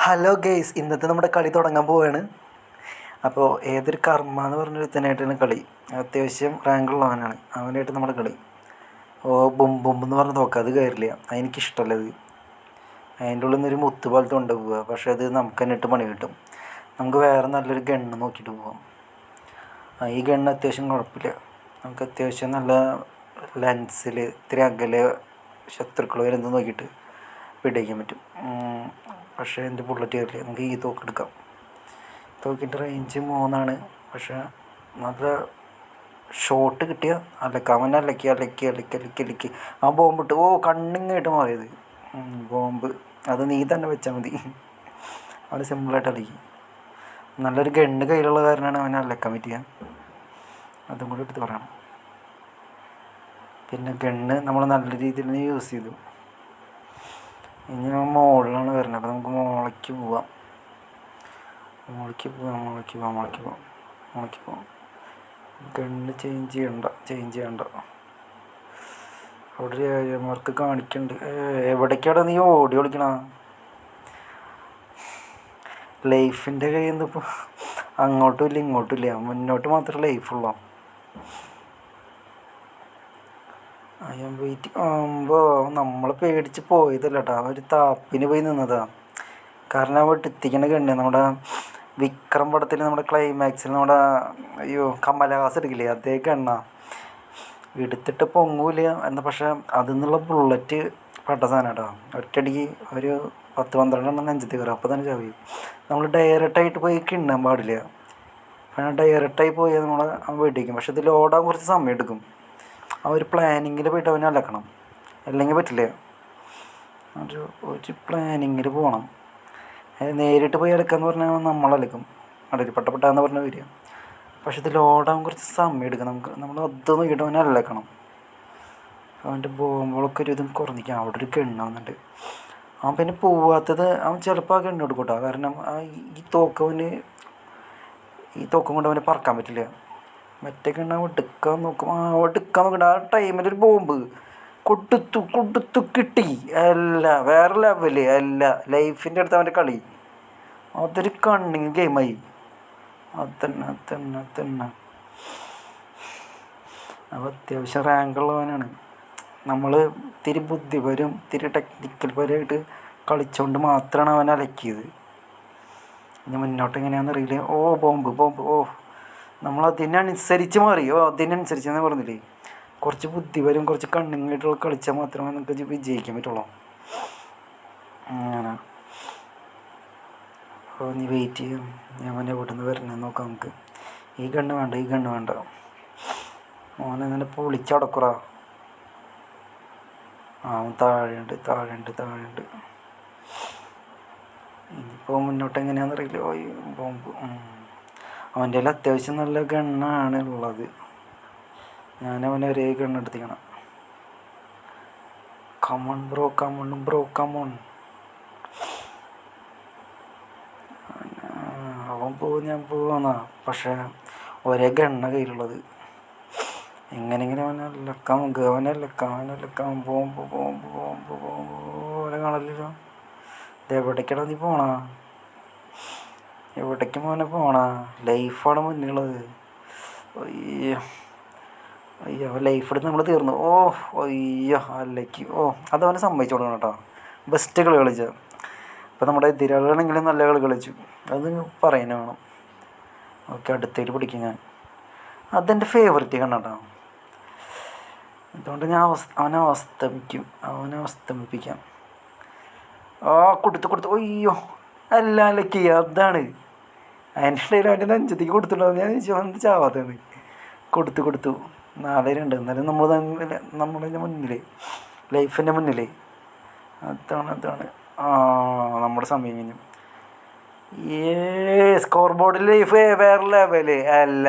Hello guys, ഇന്നത്തെ നമ്മുടെ കളി തുടങ്ങാൻ പോവുകയാണ്. അപ്പോൾ ഏതൊരു കർമ്മ എന്ന് പറഞ്ഞൊരുത്തനായിട്ടാണ് കളി. അത്യാവശ്യം റാങ്കുള്ളവനാണ് അവനായിട്ട് നമ്മുടെ കളി. ബും ബും എന്ന് പറഞ്ഞ് നോക്കുക, അത് കയറില്ല, അതെനിക്കിഷ്ടമല്ല. അത് അതിൻ്റെ ഉള്ളിൽ നിന്നൊരു മുത്ത് പോലത്തെ കൊണ്ടുപോവുക. പക്ഷേ അത് നമുക്ക് തന്നെ ഇട്ട് പണി കിട്ടും. നമുക്ക് വേറെ നല്ലൊരു ഗണ്ണ് നോക്കിയിട്ട് പോവാം. ഈ ഗണ്ണ് അത്യാവശ്യം കുഴപ്പമില്ല. നമുക്ക് അത്യാവശ്യം നല്ല ലെൻസിൽ ഇത്തിരി അകലെ ശത്രുക്കൾ വരുന്നത് നോക്കിയിട്ട് വെടിവയ്ക്കാൻ പറ്റും. പക്ഷേ എൻ്റെ ബുള്ളറ്റ് കയറില്ല. നമുക്ക് ഈ തോക്കെടുക്കാം. തോക്കിൻ്റെ റേഞ്ച് 3 പക്ഷേ നല്ല ഷോട്ട് കിട്ടിയ അലക്കാമൻ അലക്കി ആ ബോംബിട്ട് കണ്ണിങ്ങായിട്ട് മാറിയത് ബോംബ്. അത് നീ തന്നെ വെച്ചാൽ മതി. അവന് സിമ്പിളായിട്ട് അലക്കി. നല്ലൊരു ഗണ്ണ് കയ്യിലുള്ള കാരണമാണ് അവനെ അലക്കാൻ പറ്റുക. അതും കൂടി എടുത്ത് പറയണം. പിന്നെ ഗണ്ണ് നമ്മൾ നല്ല രീതിയിൽ യൂസ് ചെയ്തു. ഇനി മുകളിലാണ് വരുന്നത്. അപ്പോൾ നമുക്ക് മുകളിലേക്ക് പോവാം. ഗണ്ണ് ചേഞ്ച് ചെയ്യണ്ട. അവിടെ ഒരു മാർക്ക് കാണിക്കുന്നുണ്ട്. എവിടേക്കാണ് നീ ഓടി കളിക്കണ? ലൈഫിൻ്റെ കയ്യിൽ നിന്ന് ഇപ്പോൾ അങ്ങോട്ടും ഇല്ല ഇങ്ങോട്ടും ഇല്ല, മുന്നോട്ട് മാത്രമേ ലൈഫുള്ളൂ. അയ്യം വെയിറ്റ് ആകുമ്പോൾ നമ്മൾ പേടിച്ച് പോയതല്ല കേട്ടോ, ഒരു താപ്പിന് പോയി നിന്നതാണ്. കാരണം അവിടെ എത്തിക്കണ ഗണ്ണ് നമ്മുടെ വിക്രം പടത്തിൽ നമ്മുടെ ക്ലൈമാക്സിൽ നമ്മുടെ കമലഹാസൻ എടുക്കില്ലേ, അതേ ഗണ്ണ എടുത്തിട്ട് പൊങ്ങൂല എന്നാൽ പക്ഷേ അതിൽ നിന്നുള്ള ബുള്ളറ്റ് പെട്ട സാധനം കേട്ടോ. ഒറ്റയടിക്ക് ഒരു 10-12 നെഞ്ചത്ത് കയറും. അപ്പോൾ തന്നെ ചാവി. നമ്മൾ ഡയറക്റ്റായിട്ട് പോയി കിണ്ണാൻ പാടില്ല. പിന്നെ ഡയറക്റ്റായി പോയി നമ്മൾ വെടിക്കും. പക്ഷെ ഇത് ലോഡാൻ കുറച്ച് സമയം എടുക്കും. ആ ഒരു പ്ലാനിങ്ങിൽ പോയിട്ട് അവനെ അലക്കണം, അല്ലെങ്കിൽ പറ്റില്ല. ഒരു പ്ലാനിങ്ങിൽ പോകണം. നേരിട്ട് പോയി അലക്കാന്ന് പറഞ്ഞാൽ നമ്മളലക്കും, അടരി പെട്ടെന്ന് പറഞ്ഞാൽ വരിക. പക്ഷെ ഇത് ലോഡാൻ കുറച്ച് സമയം എടുക്കും. നമ്മൾ അത് നോക്കിയിട്ട് അവനെ അലക്കണം. അവൻ്റെ ബോംബുകളൊക്കെ ഒരു ഇതും കുറഞ്ഞിരിക്കാം. അവിടെ ഒരു ഗണ്ണാവുന്നുണ്ട്. അവൻ പിന്നെ പോവാത്തത് അവൻ ചിലപ്പോൾ ആ ഗണ്ണ് കൊടുക്കൂട്ടോ. കാരണം ഈ തോക്കും കൊണ്ട് അവനെ പറക്കാൻ പറ്റില്ല. മറ്റേ ഗണ്ണ എടുക്കാൻ നോക്കും. നോക്കണ്ട. ആ ടൈമിലൊരു ബോംബ് കൊടുത്തു കിട്ടി. അല്ല വേറെ ലെവല് അല്ല, ലൈഫിൻ്റെ അടുത്ത് അവൻ്റെ കളി. അതൊരു കണ്ണിങ് ഗെയിമായി. അതന്നെ അപ്പോൾ അത്യാവശ്യം റാങ്കുള്ളവനാണ്. നമ്മൾ ഇത്തിരി ബുദ്ധിപരം ഇത്തിരി ടെക്നിക്കൽ പരമായിട്ട് കളിച്ചുകൊണ്ട് മാത്രമാണ് അവൻ അലക്കിയത്. ഇനി മുന്നോട്ട് എങ്ങനെയാണെന്ന് അറിയില്ല. ബോംബ് നമ്മൾ അതിനനുസരിച്ച് മാറി. അതിനനുസരിച്ച് ഞാൻ പറഞ്ഞില്ലേ, കുറച്ച് ബുദ്ധിപരം കുറച്ച് കണ്ണിങ്ങായിട്ടുള്ള കളിച്ചാൽ മാത്രമേ നമുക്ക് വിജയിക്കാൻ പറ്റുള്ളൂ. അങ്ങനെ അപ്പോൾ നീ വെയിറ്റ് ചെയ്യാം. ഞാൻ എവിടെ നിന്ന് വരണേന്ന് നോക്കാം. നമുക്ക് ഈ ഗണ്ണ് വേണ്ട. മോനെ നല്ല പൊളിച്ചടക്കുറ. അവൻ താഴെയുണ്ട്. ഇനിയിപ്പോൾ മുന്നോട്ട് എങ്ങനെയാണെന്നറിയില്ല. ബോംബ് അവൻ്റെ കയ്യിൽ അത്യാവശ്യം നല്ല ഗണ്ണാണ് ഉള്ളത്. ഞാനവനെ ഒരേ ഗണ്ണ് എടുത്തിക്കണം. Come on bro. അവൻ ഞാൻ പോവാന്നാ. പക്ഷേ ഒരേ ഗണ്ണ കയ്യിലുള്ളത്. എങ്ങനെങ്കിലും അവനെ ലക്കാം. ബോംബ് കാണല്ലോ. ഇതെവിടേക്കാണ് നീ പോണാ? എവിടേക്ക് മോനെ പോണാ? ലൈഫാണ് മുന്നിലുള്ളത്. അയ്യോ ലൈഫ് എടുത്ത് നമ്മൾ തീർന്നു. അല്ലേക്ക് അതവനെ സമ്മതിച്ചു കൊടുക്കണം കേട്ടോ. ബെസ്റ്റ് കളി കളിച്ച. ഇപ്പോൾ നമ്മുടെ എതിരാളികളാണെങ്കിലും നല്ല കളി കളിച്ചു, അത് പറയാൻ വേണം. ഓക്കെ, അടുത്തേക്ക് പിടിക്കും ഞാൻ. അതെൻ്റെ ഫേവറേറ്റ് കണ്ടോ. അതുകൊണ്ട് ഞാൻ അവനെ അവസ്തമിപ്പിക്കാം. കൊടുത്തു. അല്ല അലക്കി. അതാണ് അതിൻ്റെ ഇടയിൽ അവൻ്റെ നെഞ്ചത്തേക്ക് കൊടുത്തിട്ടുണ്ടാവും. ഞാൻ ചോദിച്ചു ചാവാത്തതാണ്. കൊടുത്തു 4-2. എന്നാലും നമ്മളതിൻ്റെ മുന്നിൽ, ലൈഫിൻ്റെ മുന്നിൽ. അതാണ് നമ്മുടെ സമയം കഴിഞ്ഞു. സ്കോർ ബോർഡിൽ ലൈഫ് വേറെ ലെവല് അല്ല.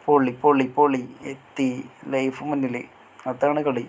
പൊളി എത്തി ലൈഫ് മുന്നിൽ. അതാണ് കളി.